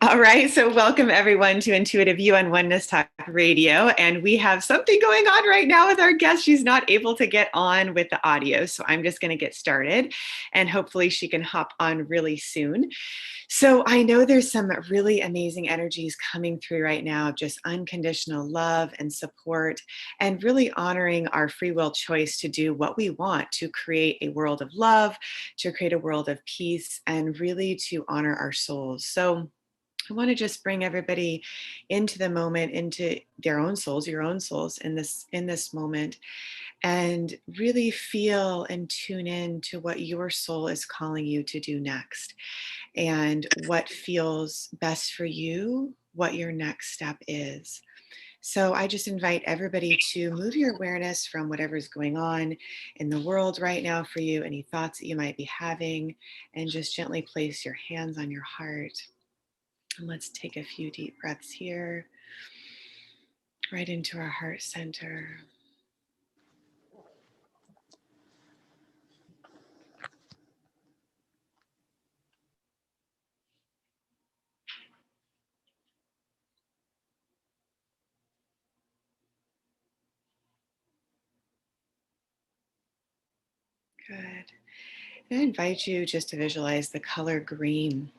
All right, so welcome everyone to Intuitive You on Oneness Talk Radio. And we have something going on right now with our guest. She's not able to get on with the audio, so I'm just going to get started and hopefully she can hop on really soon. So I know there's some really amazing energies coming through right now of just unconditional love and support and really honoring our free will choice to do what we want, to create a world of love, to create a world of peace, and really to honor our souls. So I want to just bring everybody into the moment, into their own souls, your own souls in this moment, and really feel and tune in to what your soul is calling you to do next, and what feels best for you, what your next step is. So I just invite everybody to move your awareness from whatever's going on in the world right now for you, any thoughts that you might be having, and just gently place your hands on your heart. And let's take a few deep breaths here, right into our heart center. Good. And I invite you just to visualize the color green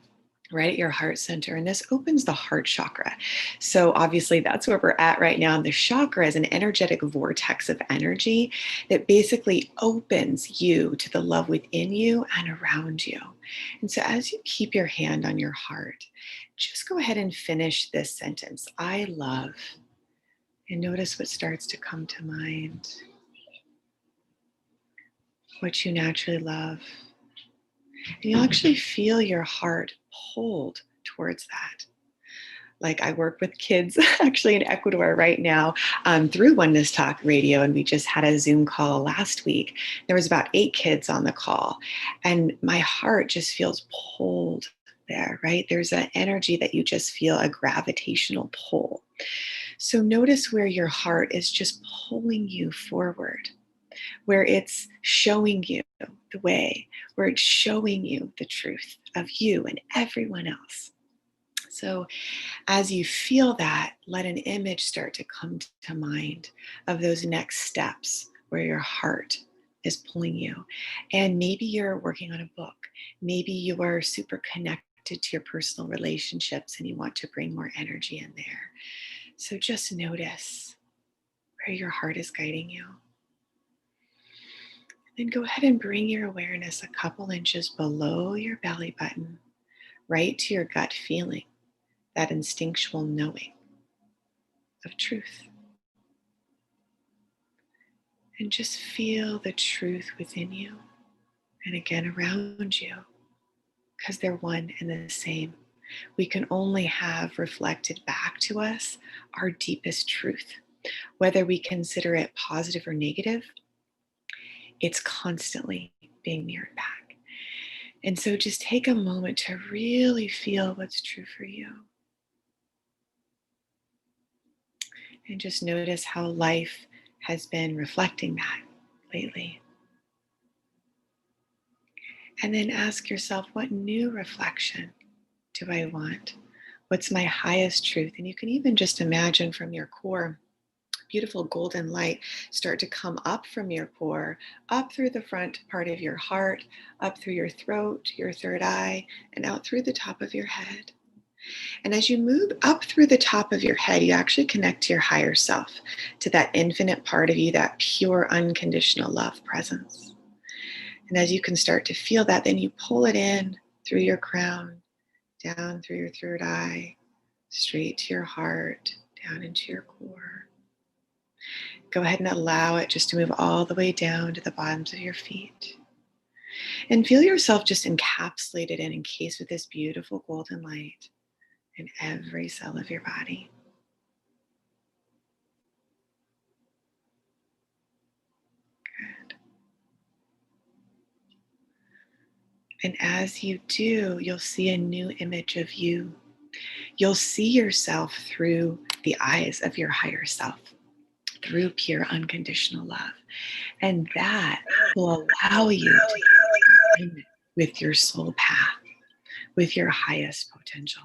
right at your heart center. And this opens the heart chakra. So obviously that's where we're at right now. And the chakra is an energetic vortex of energy that basically opens you to the love within you and around you. And so as you keep your hand on your heart, just go ahead and finish this sentence. I love. And notice what starts to come to mind, what you naturally love. And you'll actually feel your heart pulled towards that. Like I work with kids actually in Ecuador right now through Oneness Talk Radio, and we just had a Zoom call last week. There was about 8 kids on the call, and my heart just feels pulled there, right? There's an energy that you just feel, a gravitational pull. So notice where your heart is just pulling you forward, where it's showing you the way, where it's showing you the truth of you and everyone else. So as you feel that, let an image start to come to mind of those next steps where your heart is pulling you. And maybe you're working on a book. Maybe you are super connected to your personal relationships and you want to bring more energy in there. So just notice where your heart is guiding you. Then go ahead and bring your awareness a couple inches below your belly button, right to your gut feeling, that instinctual knowing of truth. And just feel the truth within you and again around you, because they're one and the same. We can only have reflected back to us our deepest truth. Whether we consider it positive or negative, it's constantly being mirrored back. And so just take a moment to really feel what's true for you. And just notice how life has been reflecting that lately. And then ask yourself, what new reflection do I want? What's my highest truth? And you can even just imagine from your core, beautiful golden light start to come up from your core, up through the front part of your heart, up through your throat, your third eye, and out through the top of your head. And as you move up through the top of your head, you actually connect to your higher self, to that infinite part of you, that pure, unconditional love presence. And as you can start to feel that, then you pull it in through your crown, down through your third eye, straight to your heart, down into your core. Go ahead and allow it just to move all the way down to the bottoms of your feet. And feel yourself just encapsulated and encased with this beautiful golden light in every cell of your body. Good. And as you do, you'll see a new image of you. You'll see yourself through the eyes of your higher self, through pure unconditional love. And that will allow you to be in alignment with your soul path, with your highest potential.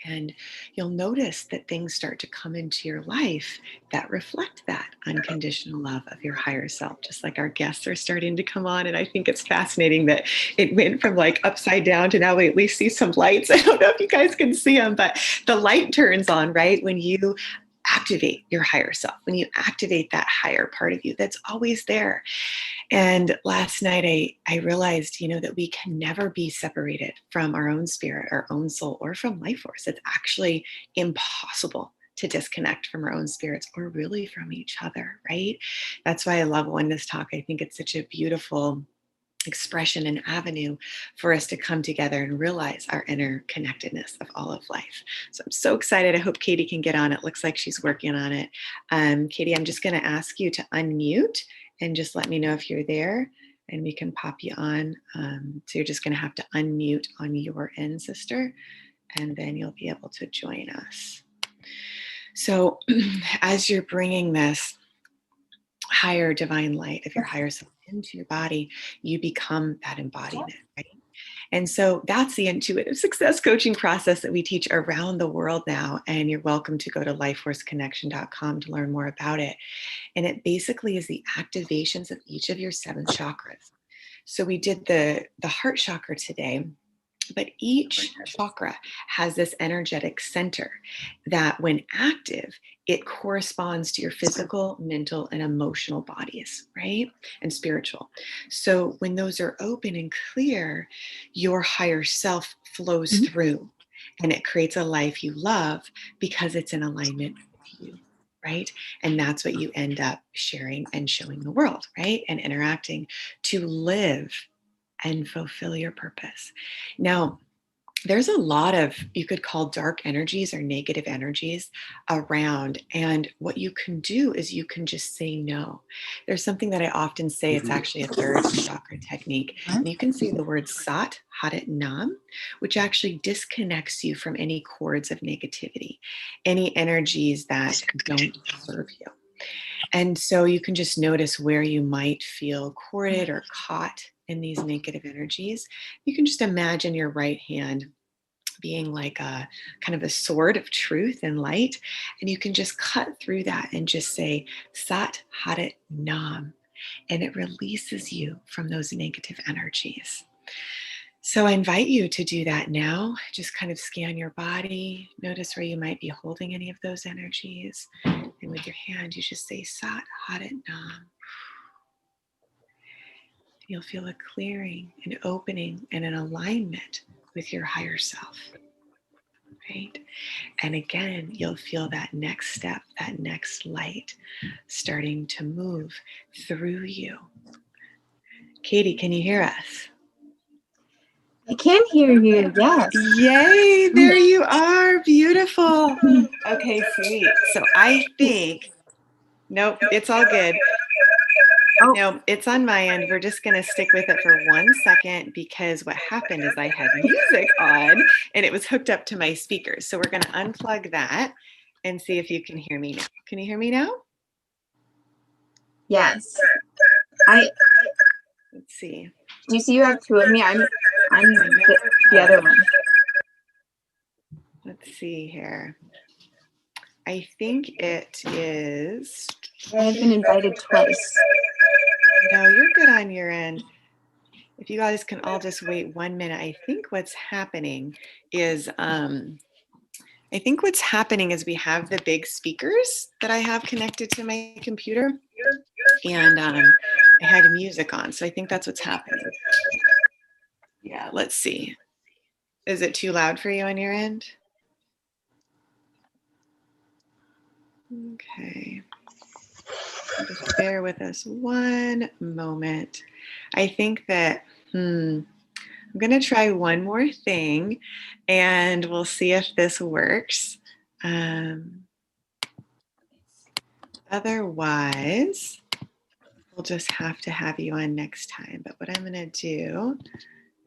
And you'll notice that things start to come into your life that reflect that unconditional love of your higher self, just like our guests are starting to come on. And I think it's fascinating that it went from like upside down to now we at least see some lights. I don't know if you guys can see them, but the light turns on, right? When you activate your higher self, when you activate that higher part of you that's always there. And last night I realized, that we can never be separated from our own spirit, our own soul, or from life force. It's actually impossible to disconnect from our own spirits or really from each other, right? That's why I love Oneness Talk. I think it's such a beautiful expression and avenue for us to come together and realize our interconnectedness of all of life. So I'm so excited. I hope Katie can get on. It looks like she's working on it. Katie, I'm just going to ask you to unmute and just let me know if you're there and we can pop you on. So you're just going to have to unmute on your end, sister, and then you'll be able to join us. So as you're bringing this higher divine light of your higher self into your body, you become that embodiment, right? And so that's the intuitive success coaching process that we teach around the world now. And you're welcome to go to lifeforceconnection.com to learn more about it. And it basically is the activations of each of your 7 chakras. So we did the heart chakra today, but each chakra has this energetic center that when active, it corresponds to your physical, mental, and emotional bodies, right? And spiritual. So when those are open and clear, your higher self flows through and it creates a life you love because it's in alignment with you, right? And that's what you end up sharing and showing the world, right? And interacting to live and fulfill your purpose. Now, there's a lot of, you could call dark energies or negative energies around. And what you can do is you can just say no. There's something that I often say, it's actually a third chakra technique. And you can say the word sat, harit, nam, which actually disconnects you from any cords of negativity, any energies that don't serve you. And so you can just notice where you might feel corded or caught in these negative energies. You can just imagine your right hand being like a kind of a sword of truth and light. And you can just cut through that and just say, Sat Harit Nam. And it releases you from those negative energies. So I invite you to do that now. Just kind of scan your body. Notice where you might be holding any of those energies. And with your hand, you just say, Sat Harit Nam. You'll feel a clearing, an opening, and an alignment with your higher self. Right? And again, you'll feel that next step, that next light starting to move through you. Katie, can you hear us? I can hear you, yes. Yay, there you are. Beautiful. Okay, sweet. So I think, nope, it's all good. Oh. No, it's on my end. We're just going to stick with it for 1 second because what happened is I had music on and it was hooked up to my speakers. So we're going to unplug that and see if you can hear me now. Can you hear me now? Yes. Let's see. Do you see you have 2 of me? I'm the other one. Let's see here. I think it is. I've been invited twice. No, you're good on your end. If you guys can all just wait 1 minute, I think what's happening is we have the big speakers that I have connected to my computer, and I had music on, so I think that's what's happening. Yeah, let's see. Is it too loud for you on your end? Okay. Just bear with us 1 moment. I think that, I'm going to try one more thing and we'll see if this works. Otherwise, we'll just have to have you on next time. But what I'm going to do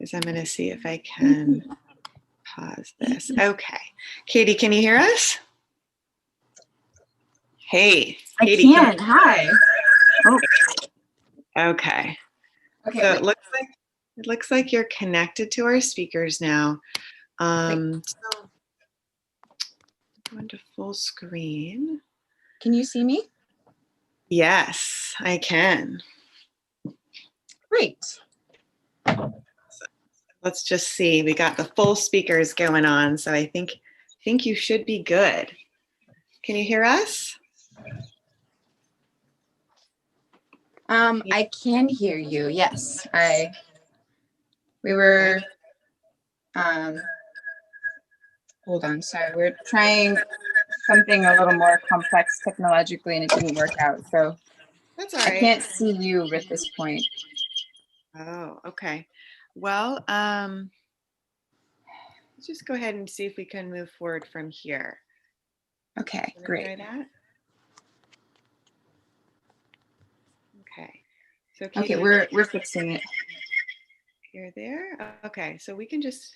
is I'm going to see if I can pause this. Okay. Katie, can you hear us? Hey, Katie. I can. Hi. Oh. Okay. So it looks like you're connected to our speakers now. So go into full screen. Can you see me? Yes, I can. Great. Let's just see. We got the full speakers going on, so I think you should be good. Can you hear us? I can hear you. Yes, we were, hold on, sorry. We're trying something a little more complex technologically and it didn't work out. So That's all I right. can't see you at this point. Oh, okay. Well, let's just go ahead and see if we can move forward from here. Okay, Wanna great. try that? Okay. So Okay, Katie, we're fixing it. you're there? Okay, so we can just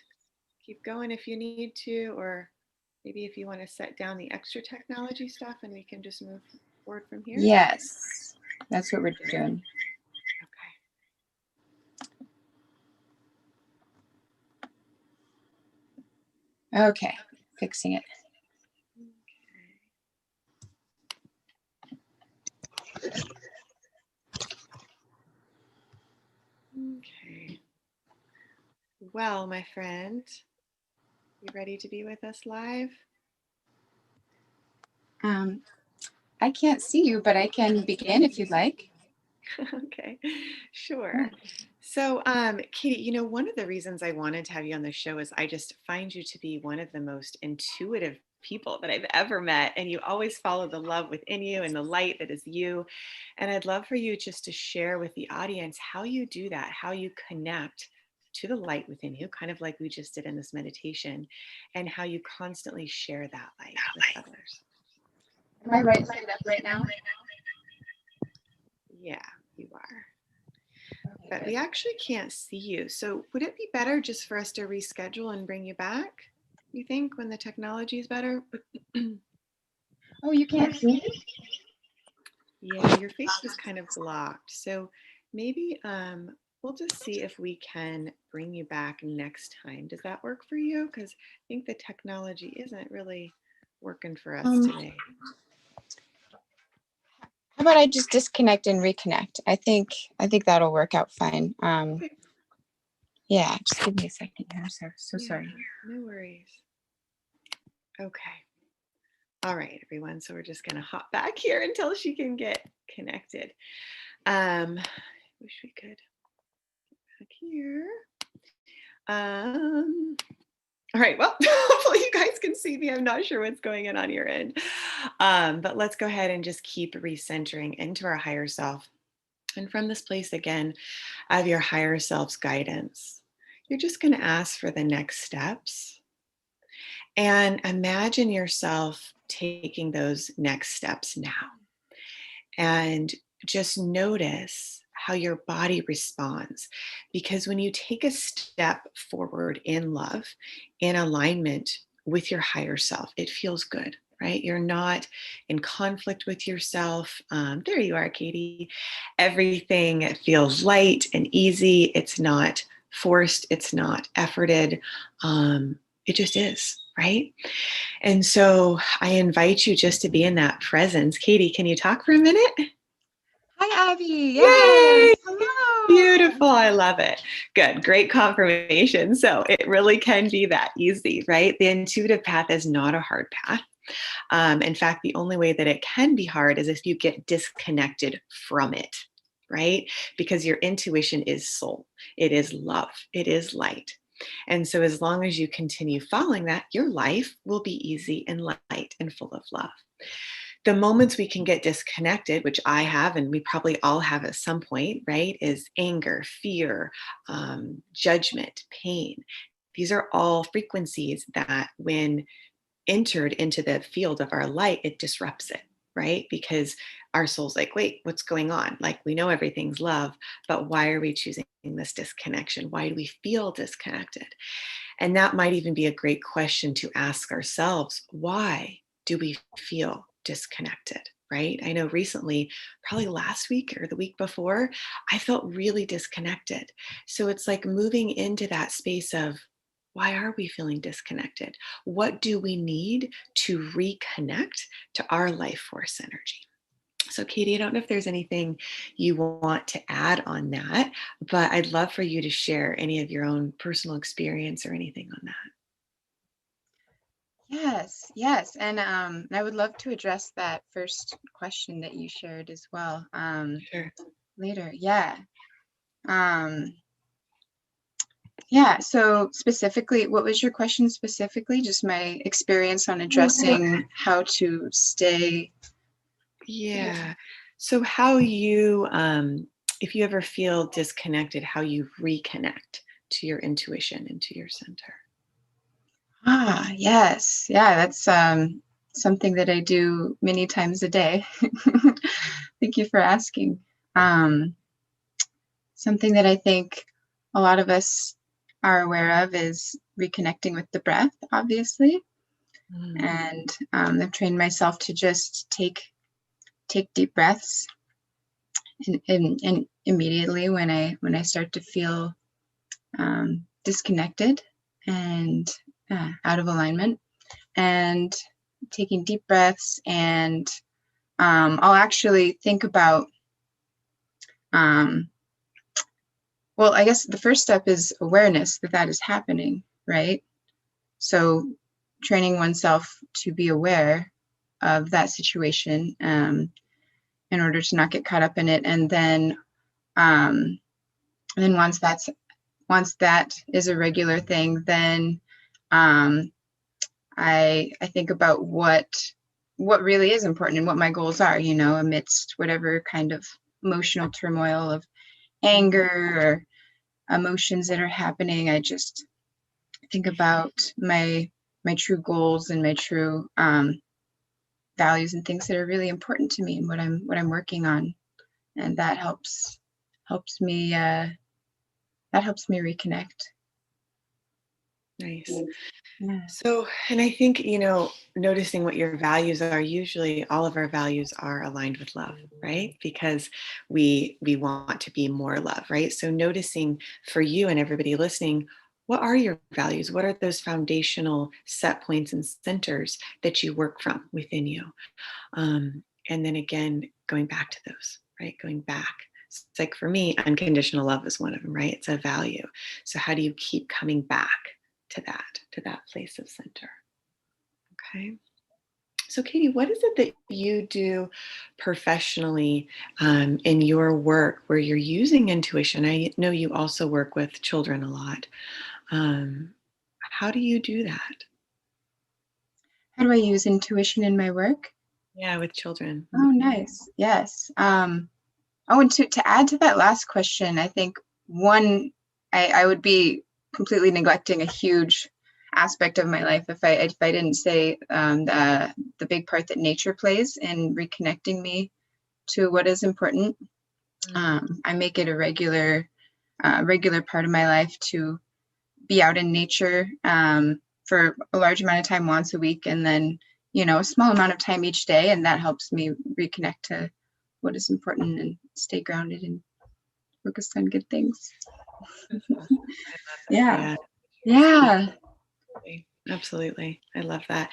keep going if you need to, or maybe if you want to set down the extra technology stuff and we can just move forward from here. Yes, that's what we're doing. Okay, fixing it. Okay. Well, my friend, you ready to be with us live? I can't see you, but I can begin if you'd like. Okay, sure. So, Katie, you know, one of the reasons I wanted to have you on the show is I just find you to be one of the most intuitive people that I've ever met. And you always follow the love within you and the light that is you. And I'd love for you just to share with the audience how you do that, how you connect to the light within you, kind of like we just did in this meditation, and how you constantly share that light with others. Am I right side up right now? Yeah, you are. Okay, But good. we actually can't see you. So would it be better just for us to reschedule and bring you back, you think, when the technology is better? Oh, you can't see me? Yeah, your face is kind of blocked. So maybe we'll just see if we can bring you back next time. Does that work for you? Because I think the technology isn't really working for us today. How about I just disconnect and reconnect? I think that'll work out fine. Okay. Yeah, just give me a second here. So Yeah, sorry. no worries. Okay. All right, everyone. So we're just going to hop back here until she can get connected. Wish we could get back here. All right, well, hopefully you guys can see me. I'm not sure what's going on your end. But let's go ahead and just keep recentering into our higher self. And from this place again of your higher self's guidance, you're just going to ask for the next steps and imagine yourself taking those next steps now. And just notice how your body responds. Because when you take a step forward in love, in alignment with your higher self, it feels good, right? You're not in conflict with yourself. There you are, Katie. Everything feels light and easy. It's not forced, it's not efforted. It just is, right? And so I invite you just to be in that presence. Katie, can you talk for a minute? Hi, Abby. Yay! Yes. Hello. Beautiful. I love it. Good. Great confirmation. So it really can be that easy, right? The intuitive path is not a hard path. In fact, the only way that it can be hard is if you get disconnected from it, right? Because your intuition is soul, it is love, it is light. And so, as long as you continue following that, your life will be easy and light and full of love. The moments we can get disconnected, which I have, and we probably all have at some point, right, is anger, fear, judgment, pain. These are all frequencies that, when entered into the field of our light, it disrupts it, right? Because our soul's like, wait, what's going on? Like, we know everything's love, but why are we choosing this disconnection? Why do we feel disconnected? And that might even be a great question to ask ourselves. Why do we feel disconnected? Right? I know recently, probably last week or the week before, I felt really disconnected. So it's like moving into that space of, Why are we feeling disconnected? What do we need to reconnect to our life force energy? So, Katie, I don't know if there's anything you want to add on that, but I'd love for you to share any of your own personal experience or anything on that. Yes, yes. And I would love to address that first question that you shared as well Sure. later. Yeah. Um, yeah. So specifically, what was your question specifically? Just my experience on addressing how to stay. Yeah. So, how you, if you ever feel disconnected, how you reconnect to your intuition and to your center. Ah, yes. Yeah, that's something that I do many times a day. Thank you for asking. Um, Something that I think a lot of us are aware of is reconnecting with the breath, obviously. Mm. And I've trained myself to just take deep breaths, and immediately when I start to feel disconnected and out of alignment, and taking deep breaths, and I'll actually think about um, well, I guess the first step is awareness that that is happening, right? So training oneself to be aware of that situation, in order to not get caught up in it, um, and then once that is a regular thing, then um, I think about what really is important and what my goals are, amidst whatever kind of emotional turmoil of anger or emotions that are happening. I just think about my true goals and my true values and things that are really important to me and what I'm working on, and helps me that helps me reconnect. Nice. Yeah. So, and I think, noticing what your values are, usually all of our values are aligned with love, right? Because we want to be more love, right? So noticing for you and everybody listening, what are your values? What are those foundational set points and centers that you work from within you? And then again, going back to those, right? Going back. It's like for me, unconditional love is one of them, right? It's a value. So how do you keep coming back to that place of center? Okay. So, Katie, what is it that you do professionally in your work where you're using intuition? I know you also work with children a lot. Um, how do you do that? How do I use intuition in my work? Yeah, with children. Oh, nice. Yes. Oh, and to add to that last question, I think one, I would be completely neglecting a huge aspect of my life if I didn't say the big part that nature plays in reconnecting me to what is important. Mm. I make it a regular part of my life to be out in nature for a large amount of time once a week, and then a small amount of time each day, and that helps me reconnect to what is important and stay grounded and focused on good things. That's awesome. I love that. Yeah. Yeah. Yeah. Absolutely. Absolutely. I love that.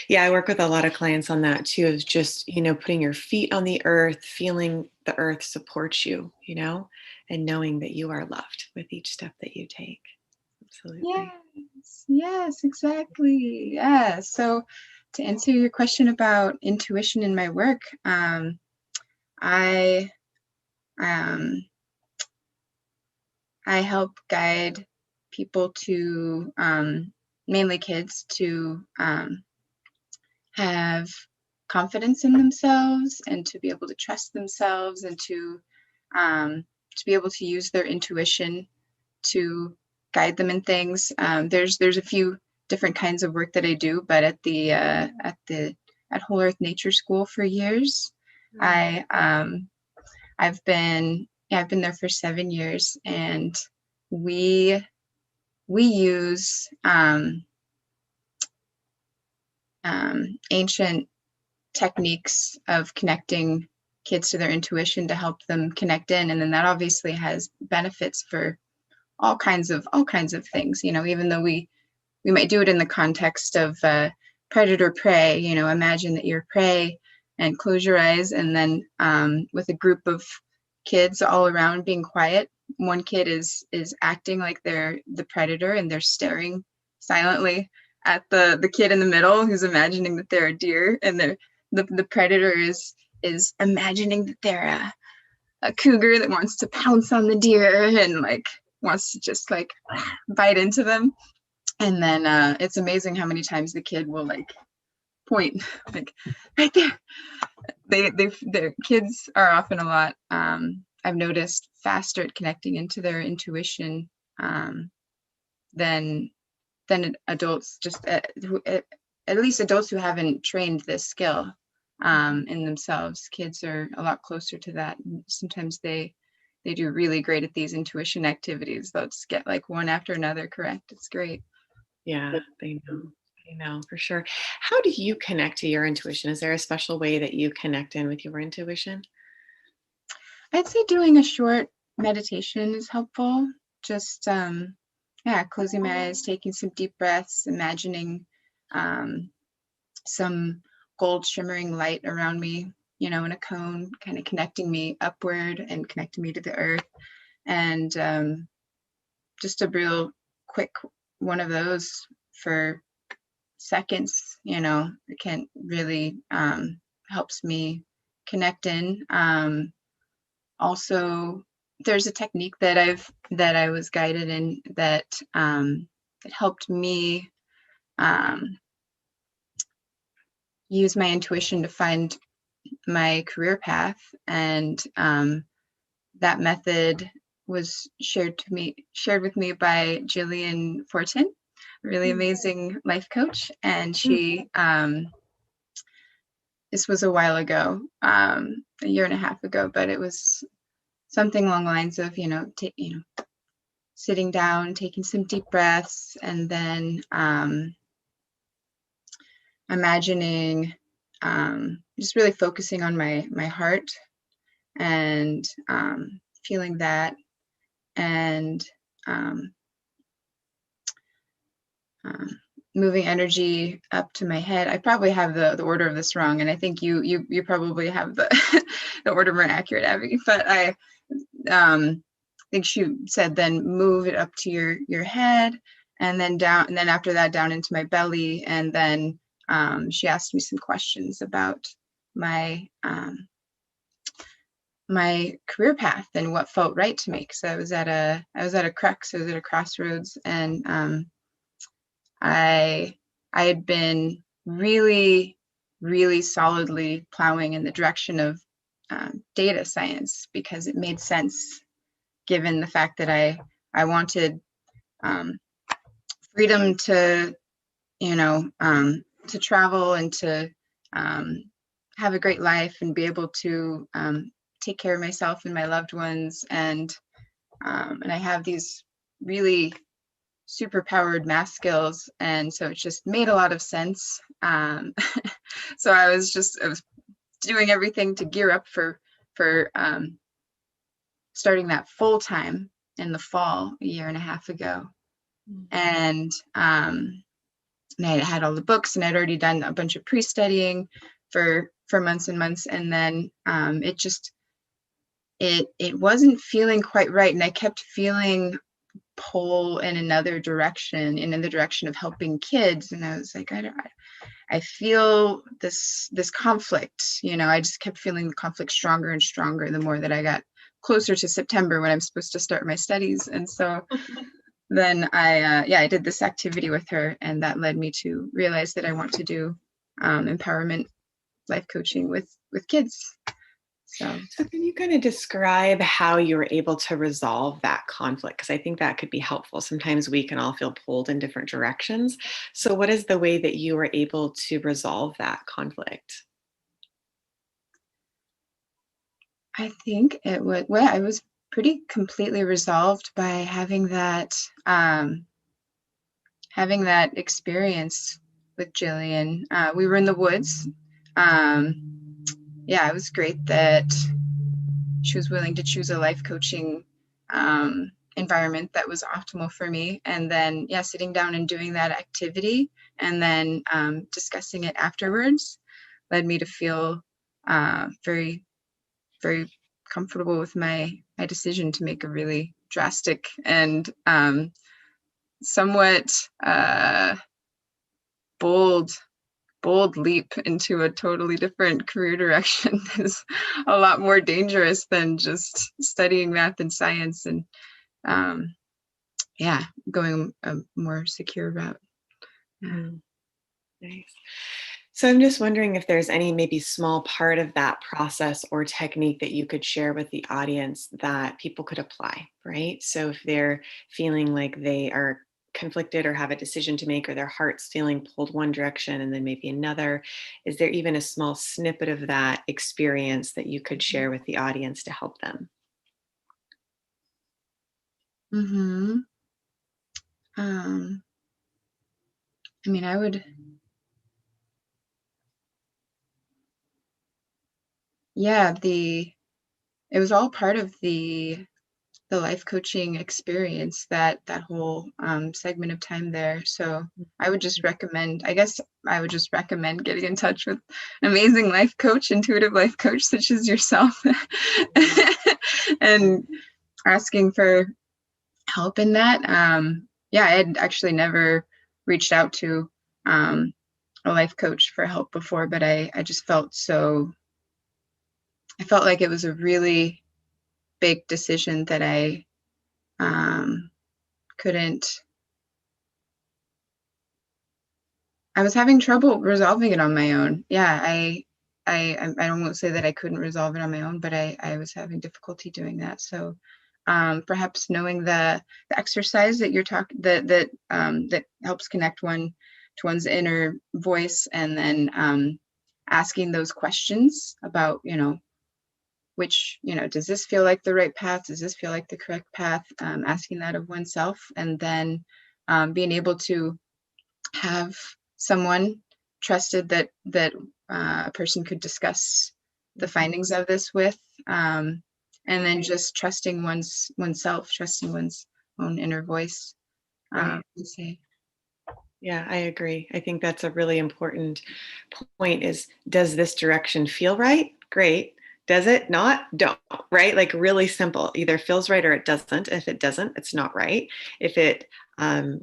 Yeah, I work with a lot of clients on that too, is just, putting your feet on the earth, feeling the earth supports you, and knowing that you are loved with each step that you take. Absolutely. Yes. Yes, exactly. Yeah. So to answer your question about intuition in my work, I um, I help guide people to mainly kids to have confidence in themselves, and to be able to trust themselves, and to be able to use their intuition to guide them in things. There's a few different kinds of work that I do, but at Whole Earth Nature School for years, Mm. I I've been there for 7 years, and we we use ancient techniques of connecting kids to their intuition to help them connect in, and then that obviously has benefits for all kinds of things. Even though we might do it in the context of predator prey. Imagine that you're prey and close your eyes, and then with a group of kids all around being quiet, one kid is acting like they're the predator, and they're staring silently at the kid in the middle who's imagining that they're a deer, and the predator is imagining that they're a cougar that wants to pounce on the deer and like wants to just like bite into them. And then it's amazing how many times the kid will like point like right there. Their kids are often a lot, I've noticed, faster at connecting into their intuition than adults, just at least adults who haven't trained this skill in themselves. Kids are a lot closer to that. Sometimes they do really great at these intuition activities. They'll just get like one after another correct. It's great. Yeah, they know for sure. How do you connect to your intuition? Is there a special way that you connect in with your intuition? I'd say doing a short meditation is helpful. Just closing my eyes, taking some deep breaths, imagining some gold shimmering light around me, in a cone, kind of connecting me upward and connecting me to the earth. And just a real quick one of those for seconds, it can really helps me connect in. Also, there's a technique that I was guided in that that helped me use my intuition to find my career path, and that method was shared with me by Jillian Fortin, a really amazing life coach, and she this was a while ago, a year and a half ago, but it was something along the lines of sitting down, taking some deep breaths, and then imagining, just really focusing on my heart and feeling that, and moving energy up to my head. I probably have the order of this wrong, and I think you probably have the the order more accurate, Abby. But I think she said then move it up to your head, and then down, and then after that down into my belly, and then she asked me some questions about my my career path and what felt right to me. So I was at a crux. I was at a crossroads, and I had been really, really solidly plowing in the direction of data science because it made sense given the fact that I wanted freedom to to travel and to have a great life and be able to take care of myself and my loved ones, and I have these really super powered math skills, and so it just made a lot of sense. So I was doing everything to gear up for starting that full time in the fall a year and a half ago. And I had all the books, and I'd already done a bunch of pre-studying for months and months, and then it wasn't feeling quite right, and I kept feeling pull in another direction, in the direction of helping kids, and I was like, I feel this conflict. I just kept feeling the conflict stronger and stronger the more that I got closer to September when I'm supposed to start my studies. And so then I did this activity with her, and that led me to realize that I want to do empowerment life coaching with kids. So Can you kind of describe how you were able to resolve that conflict? Because I think that could be helpful. Sometimes we can all feel pulled in different directions. So what is the way that you were able to resolve that conflict? I think it was pretty completely resolved by having that experience with Jillian. We were in the woods. It was great that she was willing to choose a life coaching environment that was optimal for me. And then, yeah, sitting down and doing that activity and then discussing it afterwards led me to feel very, very comfortable with my decision to make a really drastic and somewhat bold leap into a totally different career direction is a lot more dangerous than just studying math and science and yeah, going a more secure route. Mm, nice. So I'm just wondering if there's any maybe small part of that process or technique that you could share with the audience that people could apply, right? So if they're feeling like they are conflicted or have a decision to make, or their heart's feeling pulled one direction and then maybe another, is there even a small snippet of that experience that you could share with the audience to help them? Mm-hmm. I mean, yeah, it was all part of the life coaching experience, that whole segment of time there. So I would just recommend, I guess I would just recommend getting in touch with amazing life coach, intuitive life coach such as yourself, and asking for help in that. Yeah, I had actually never reached out to a life coach for help before, but I just I felt like it was a really big decision that I um, couldn't, I was having trouble resolving it on my own. Yeah, I don't want to say that I couldn't resolve it on my own, but I was having difficulty doing that. So perhaps knowing the exercise that you're talking that helps connect one to one's inner voice, and then asking those questions about, which, does this feel like the right path? Does this feel like the correct path? Asking that of oneself, and then being able to have someone trusted that a person could discuss the findings of this with, and then just trusting oneself, trusting one's own inner voice. Right. To say, Yeah, I agree. I think that's a really important point is, does this direction feel right? Great. Does it not? Don't, right? Like really simple. Either feels right or it doesn't. If it doesn't, it's not right. If it um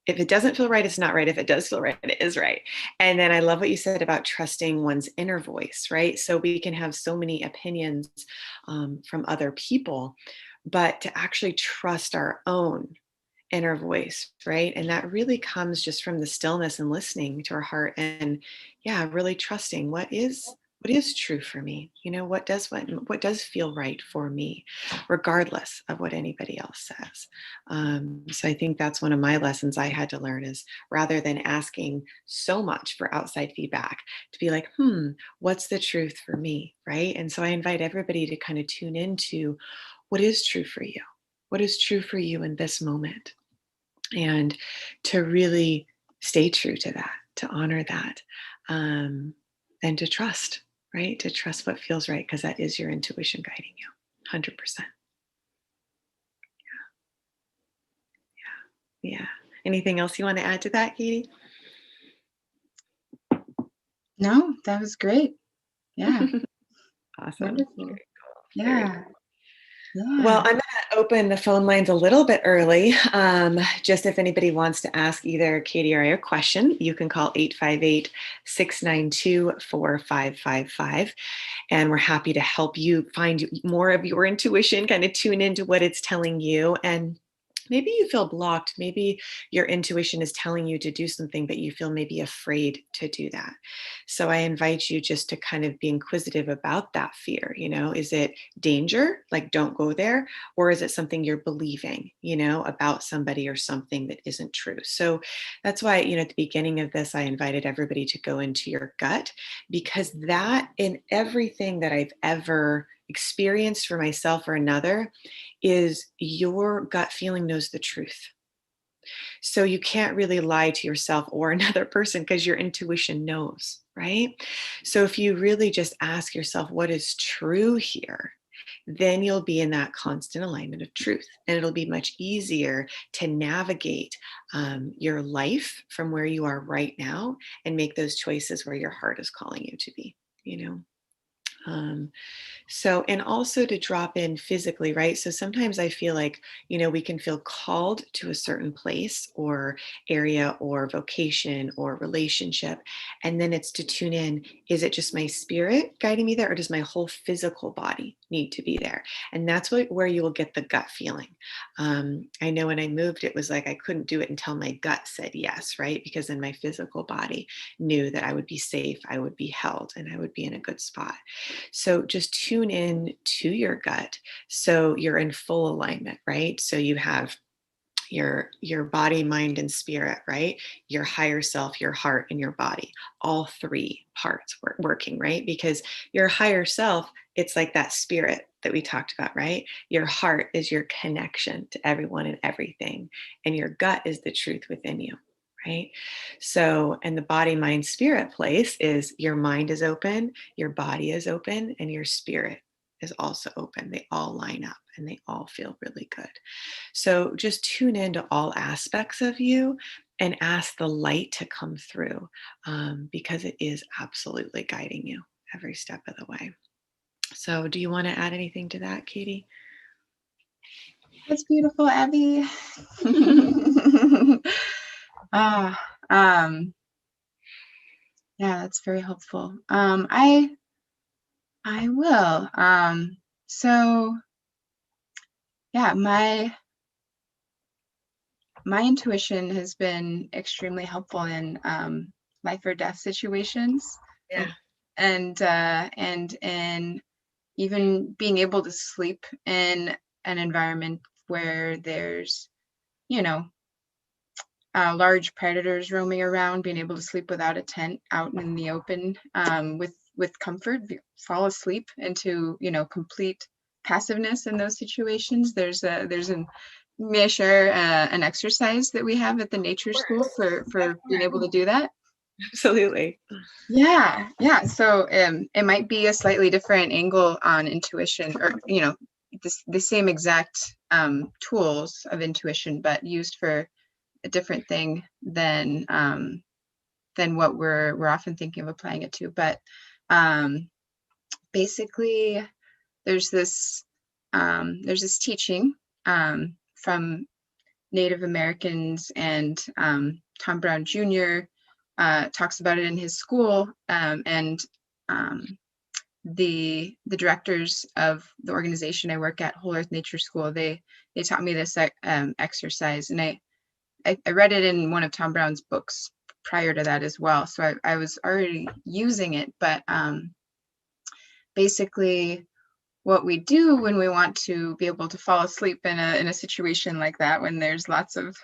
if it doesn't feel right, it's not right. If it does feel right, it is right. And then I love what you said about trusting one's inner voice, right? So we can have so many opinions from other people, but to actually trust our own inner voice, right? And that really comes just from the stillness and listening to our heart, and yeah, really trusting what is true for me. What does feel right for me, regardless of what anybody else says. So I think that's one of my lessons I had to learn is, rather than asking so much for outside feedback, to be like, what's the truth for me, right? And so I invite everybody to kind of tune into what is true for you. What is true for you in this moment? And to really stay true to that, to honor that, um, and to trust, right? To trust what feels right, because that is your intuition guiding you 100%. Yeah. Anything else you want to add to that, Katie? no, that was great. Yeah, Awesome. wonderful. Very Yeah, Well, yeah. I'm going to open the phone lines a little bit early. Just if anybody wants to ask either Katie or I a question, you can call 858-692-4555. And we're happy to help you find more of your intuition, kind of tune into what it's telling you. And maybe you feel blocked. Maybe your intuition is telling you to do something, but you feel maybe afraid to do that. So I invite you just to kind of be inquisitive about that fear. Is it danger, like don't go there? Or is it something you're believing, about somebody or something that isn't true? So that's why, at the beginning of this, I invited everybody to go into your gut, because that, in everything that I've ever experienced for myself or another, is your gut feeling knows the truth. So you can't really lie to yourself or another person, because your intuition knows, right? So if you really just ask yourself, what is true here? then you'll be in that constant alignment of truth. And it'll be much easier to navigate your life from where you are right now and make those choices where your heart is calling you to be, you know? So, and also to drop in physically, right? So sometimes I feel like, we can feel called to a certain place or area or vocation or relationship. And then it's to tune in, is it just my spirit guiding me there, or does my whole physical body need to be there? And that's where you will get the gut feeling. I know when I moved, it was like I couldn't do it until my gut said yes, right? Because then my physical body knew that I would be safe, I would be held, and I would be in a good spot. So just tune in to your gut so you're in full alignment, right? So you have your body, mind, and spirit, right? Your higher self, your heart, and your body, all three parts working, right? Because your higher self, it's like that spirit that we talked about, right? Your heart is your connection to everyone and everything, and your gut is the truth within you, right? So, and the body, mind, spirit place is your mind is open, your body is open, and your spirit is also open. They all line up and they all feel really good. So just tune into all aspects of you and ask the light to come through, because it is absolutely guiding you every step of the way. So, do you want to add anything to that, Katie? That's beautiful, Abby. Ah, yeah, that's very helpful. I will. So yeah, my intuition has been extremely helpful in life or death situations, Yeah. and in even being able to sleep in an environment where there's, you know, large predators roaming around, being able to sleep without a tent out in the open, with comfort, fall asleep into, complete passiveness in those situations. There's an may I share an exercise that we have at the nature school for being able to do that? Absolutely. Yeah. So it might be a slightly different angle on intuition, or the same exact tools of intuition, but used for a different thing than what we're often thinking of applying it to. But basically, there's this teaching from Native Americans, and Tom Brown Jr. Talks about it in his school, and the directors of the organization I work at, Whole Earth Nature School, they taught me this exercise, and I read it in one of Tom Brown's books prior to that as well. So I was already using it, but basically what we do when we want to be able to fall asleep in a situation like that, when there's lots of,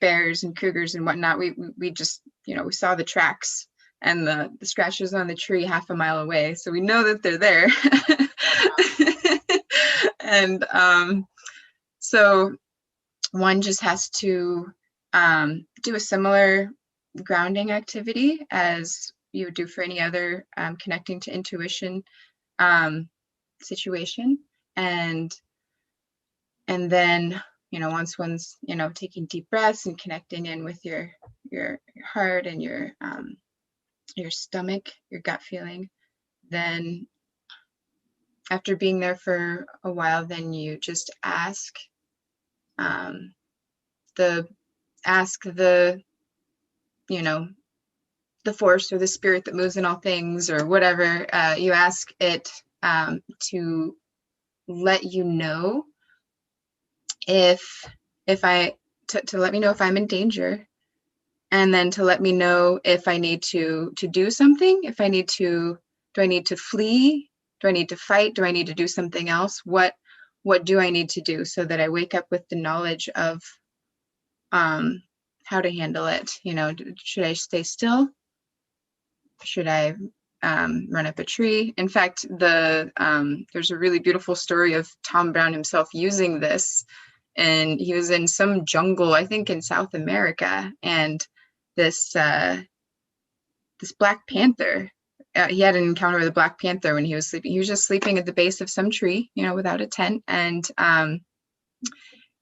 bears and cougars and whatnot, we just, we saw the tracks and the scratches on the tree half a mile away. So we know that they're there. And so one just has to do a similar grounding activity as you would do for any other connecting to intuition situation, and then once one's taking deep breaths and connecting in with your heart and your stomach, your gut feeling, then after being there for a while, then you just ask the the force or the spirit that moves in all things, or whatever, you ask it to let you know if to let me know if I'm in danger, and then to let me know if I need to do something, if I need to do I need to flee, do I need to fight, do I need to do something else, what do I need to do, so that I wake up with the knowledge of how to handle it. Should I stay still? Should I run up a tree? In fact, there's a really beautiful story of Tom Brown himself using this, and he was in some jungle, I think in South America, and this Black Panther he had an encounter with a Black Panther when he was sleeping. He was just sleeping at the base of some tree, without a tent. And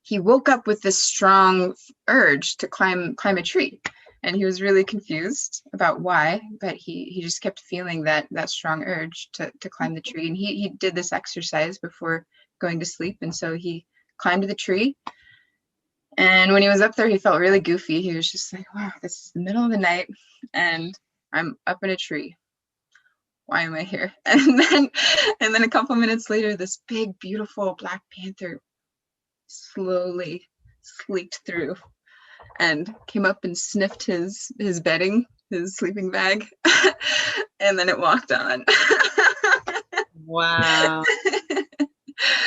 he woke up with this strong urge to climb a tree. And he was really confused about why, but he just kept feeling that strong urge to climb the tree. And he did this exercise before going to sleep. And so he climbed the tree. And when he was up there, he felt really goofy. He was just like, wow, this is the middle of the night and I'm up in a tree. Why am I here? And then a couple minutes later, this big, beautiful Black Panther slowly sleeked through and came up and sniffed his bedding, his sleeping bag, and then it walked on. Wow.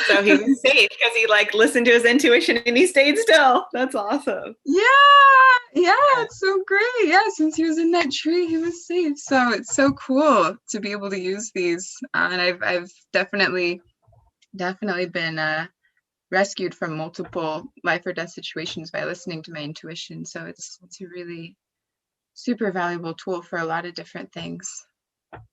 So he was safe because he listened to his intuition and he stayed still. That's awesome. Yeah, it's so great. Yeah, since he was in that tree, he was safe. So it's so cool to be able to use these. And I've definitely been rescued from multiple life or death situations by listening to my intuition. So it's a really super valuable tool for a lot of different things.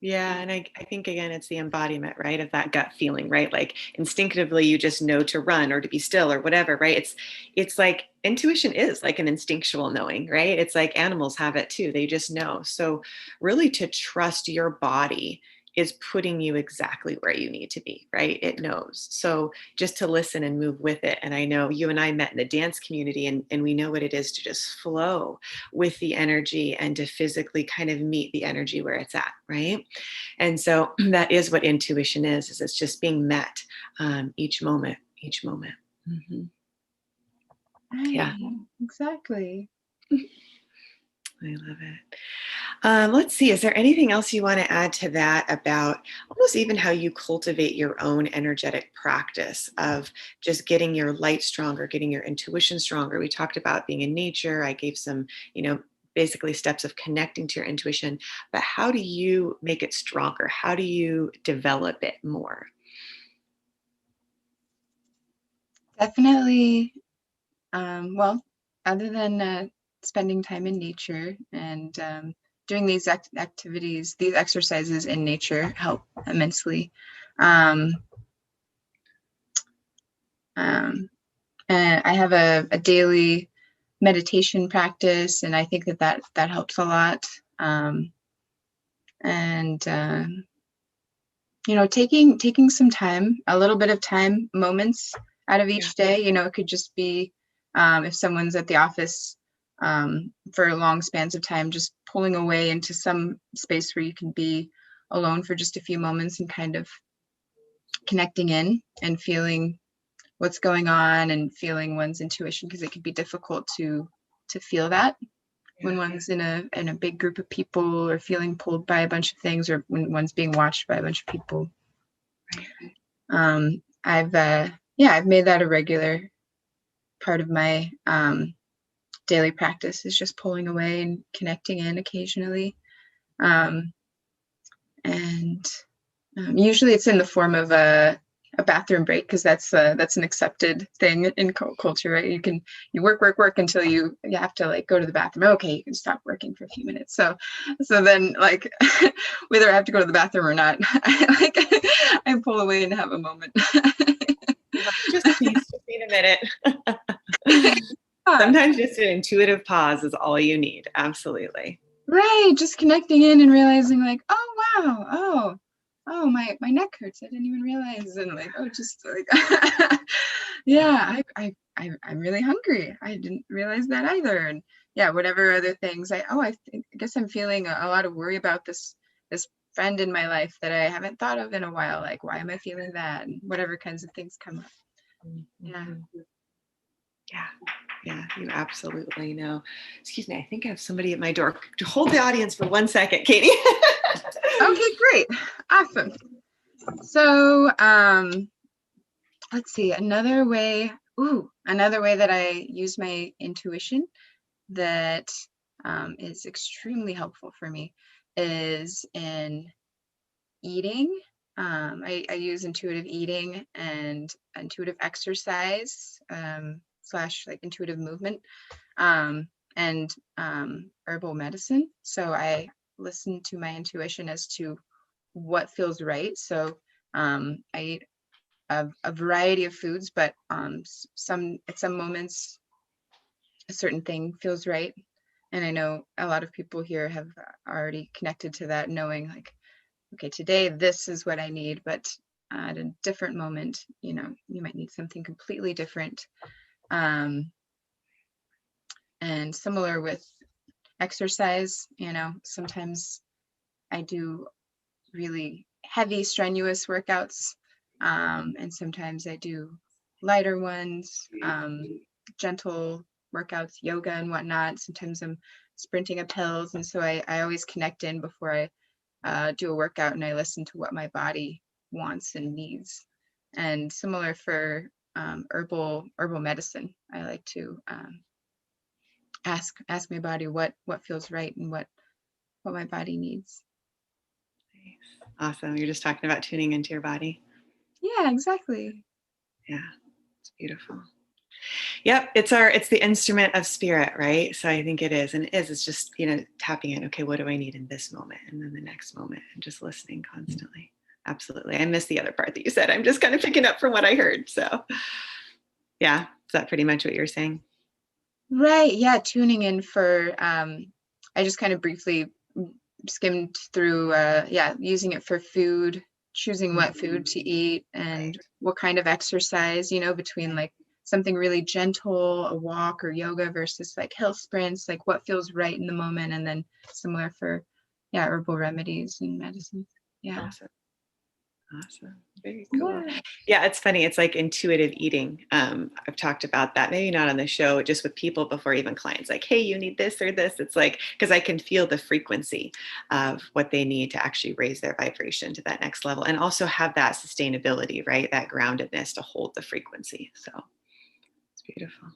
Yeah. And I think, again, it's the embodiment, right, of that gut feeling, right? Like instinctively, you just know to run or to be still or whatever, right? It's like intuition is like an instinctual knowing, right? It's like animals have it too. They just know. So really to trust your body is putting you exactly where you need to be, right? It knows. So just to listen and move with it. And I know you and I met in the dance community, and we know what it is to just flow with the energy and to physically kind of meet the energy where it's at, right? And so that is what intuition is it's just being met each moment. Mm-hmm. Right, Yeah, exactly. I love it. Let's see, is there anything else you want to add to that about almost even how you cultivate your own energetic practice of just getting your light stronger, getting your intuition stronger? We talked about being in nature. I gave some, basically steps of connecting to your intuition, but how do you make it stronger? How do you develop it more? Definitely. Well, other than spending time in nature and doing these activities, these exercises in nature help immensely. Um, um, and I have a daily meditation practice, and I think that helps a lot. And taking some time, a little bit of time, moments out of Yeah. each day. It could just be if someone's at the office for long spans of time, just pulling away into some space where you can be alone for just a few moments and kind of connecting in and feeling what's going on and feeling one's intuition, because it can be difficult to feel that when one's in a big group of people or feeling pulled by a bunch of things, or when one's being watched by a bunch of people. Right. I've made that a regular part of my daily practice, is just pulling away and connecting in occasionally. And usually it's in the form of a bathroom break, because that's an accepted thing in culture, right? You work until you have to go to the bathroom. Okay, you can stop working for a few minutes. So then whether I have to go to the bathroom or not, I pull away and have a moment. Just need a minute. Sometimes just an intuitive pause is all you need. Absolutely. Right, just connecting in and realizing oh wow, oh my neck hurts. I didn't even realize, and just yeah, I'm really hungry. I didn't realize that either, and yeah, whatever other things. I guess I'm feeling a lot of worry about this friend in my life that I haven't thought of in a while. Why am I feeling that? And whatever kinds of things come up. Yeah. Yeah, you absolutely know. Excuse me, I think I have somebody at my door. Hold the audience for 1 second, Katie. Okay, great. Awesome. So, let's see, another way that I use my intuition that is extremely helpful for me is in eating. I use intuitive eating and intuitive exercise slash intuitive movement and herbal medicine. So I listen to my intuition as to what feels right. So I eat a variety of foods, but at some moments a certain thing feels right. And I know a lot of people here have already connected to that, knowing like, okay, today this is what I need, but at a different moment, you know, you might need something completely different. And similar with exercise, you know, sometimes I do really heavy, strenuous workouts, and sometimes I do lighter ones, gentle workouts, yoga and whatnot. Sometimes I'm sprinting up hills, and so I always connect in before I do a workout, and I listen to what my body wants and needs. And similar for herbal medicine, I like to ask my body what feels right and what my body needs. Nice. Awesome. You're just talking about tuning into your body. Yeah, exactly. Yeah, it's beautiful. Yep, it's the instrument of spirit, right? So I think it is, and it's just, you know, tapping in. Okay, what do I need in this moment, and then the next moment, and just listening constantly. Absolutely. I missed the other part that you said. I'm just kind of picking up from what I heard. So yeah, is that pretty much what you're saying? Right. Yeah. Tuning in for, I just kind of briefly skimmed through, yeah, using it for food, choosing what food to eat Right. and what kind of exercise, you know, between like something really gentle, a walk or yoga versus like hill sprints, like what feels right in the moment. And then similar for, yeah, herbal remedies and medicines. Yeah. Awesome. Awesome. Very cool. Yeah. Yeah, it's funny. It's like intuitive eating. I've talked about that, maybe not on the show, just with people before even clients, like, hey, you need this or this. It's like, because I can feel the frequency of what they need to actually raise their vibration to that next level and also have that sustainability, right? That groundedness to hold the frequency. So it's beautiful.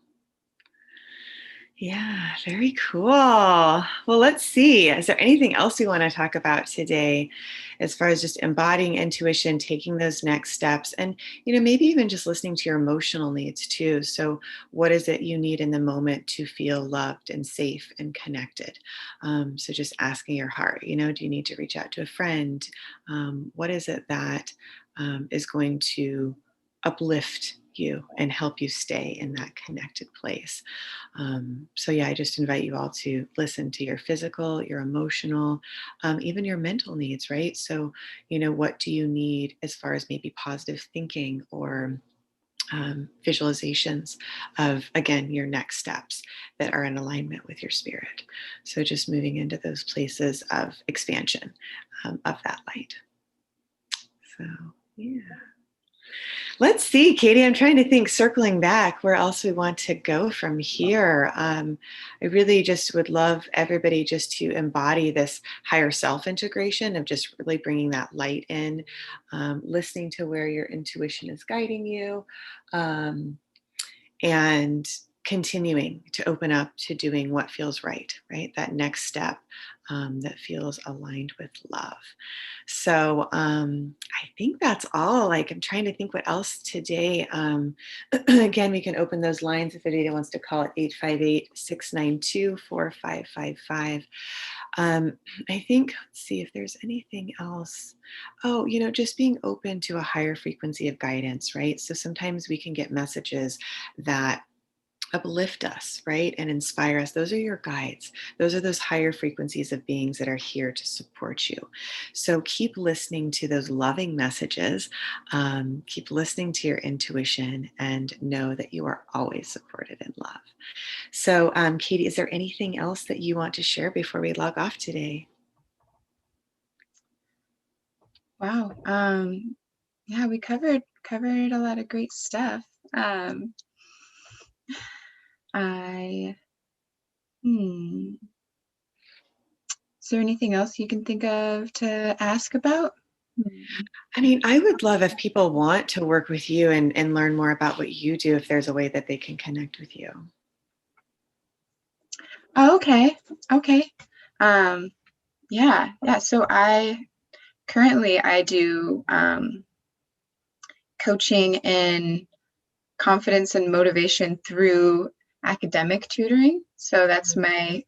Yeah, very cool. Well, let's see. Is there anything else we want to talk about today as far as just embodying intuition, taking those next steps, and, you know, maybe even just listening to your emotional needs too. So, what is it you need in the moment to feel loved and safe and connected? So, just asking your heart, you know, do you need to reach out to a friend? What is it that is going to uplift you and help you stay in that connected place? So, yeah, I just invite you all to listen to your physical, your emotional, even your mental needs, right? So, you know, what do you need as far as maybe positive thinking or visualizations of, again, your next steps that are in alignment with your spirit? So, just moving into those places of expansion of that light. So, yeah. Let's see, Katie, I'm trying to think, circling back, where else we want to go from here. I really just would love everybody just to embody this higher self integration of just really bringing that light in, listening to where your intuition is guiding you, and continuing to open up to doing what feels right? That next step that feels aligned with love. So I think that's all. Like, I'm trying to think what else today. Again, we can open those lines if anybody wants to call it 858-692-4555. I think, let's see if there's anything else. Oh, you know, just being open to a higher frequency of guidance, right? So sometimes we can get messages that uplift us, right? And inspire us. Those are your guides. Those are those higher frequencies of beings that are here to support you. So keep listening to those loving messages. Keep listening to your intuition and know that you are always supported in love. So, Katie, is there anything else that you want to share before we log off today? Wow. Yeah, we covered a lot of great stuff. Um, I Is there anything else you can think of to ask about? Hmm. I mean, I would love if people want to work with you and learn more about what you do, if there's a way that they can connect with you. Oh, okay. Okay. Um, yeah, yeah. So I do coaching in confidence and motivation through academic tutoring. So that's my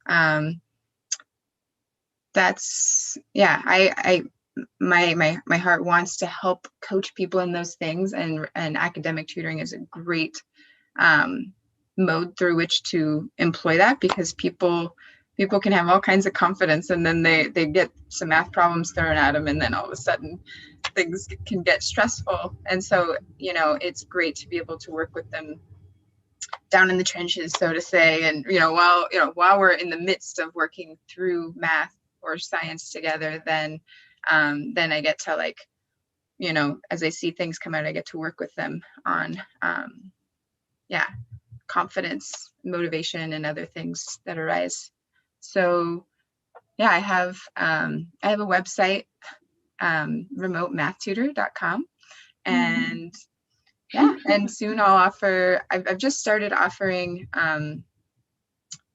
that's, yeah, my heart wants to help coach people in those things, and academic tutoring is a great um, mode through which to employ that, because people can have all kinds of confidence, and then they get some math problems thrown at them, and then all of a sudden things can get stressful. And so, it's great to be able to work with them down in the trenches, so to say. And while we're in the midst of working through math or science together, then I get to, like, as I see things come out, I get to work with them on yeah, confidence, motivation, and other things that arise. So yeah, I have a website, remotemattutor.com. And yeah, and soon I'll offer, I've just started offering,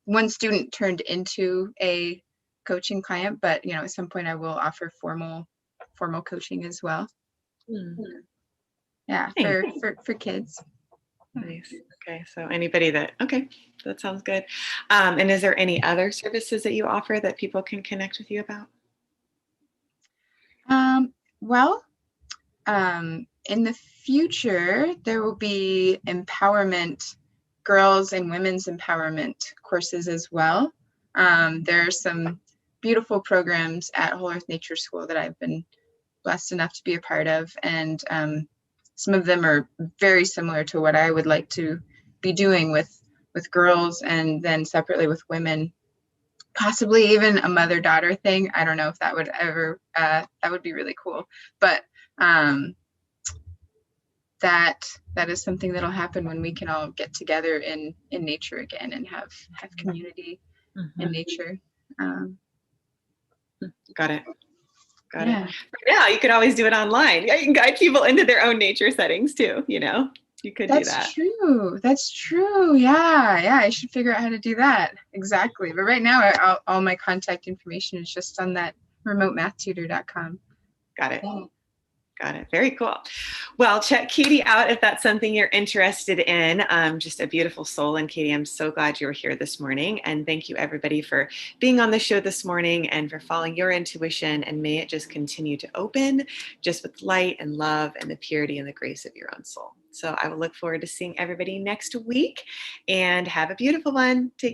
one student turned into a coaching client, but at some point I will offer formal coaching as well. Hmm. Yeah, Thanks. for kids. Nice. Okay. So okay, that sounds good. And is there any other services that you offer that people can connect with you about? Well, in the future, there will be empowerment, girls and women's empowerment courses as well. There are some beautiful programs at Whole Earth Nature School that I've been blessed enough to be a part of, and some of them are very similar to what I would like to be doing with girls, and then separately with women. Possibly even a mother-daughter thing. I don't know if that would ever, that would be really cool. But um, that is something that'll happen when we can all get together in nature again, and have community in nature. Um, Got it. Got it. yeah, Yeah, you could always do it online. Yeah, you can guide people into their own nature settings too. You could do that's that. true. That's true. Yeah, I should figure out how to do that. Exactly. But right now, all my contact information is just on that remotemattutor.com. Got it. Yeah. Got it. Very cool. Well, check Katie out if that's something you're interested in. Just a beautiful soul. And Katie, I'm so glad you were here this morning. And thank you, everybody, for being on the show this morning and for following your intuition. And may it just continue to open just with light and love and the purity and the grace of your own soul. So I will look forward to seeing everybody next week, and have a beautiful one. Take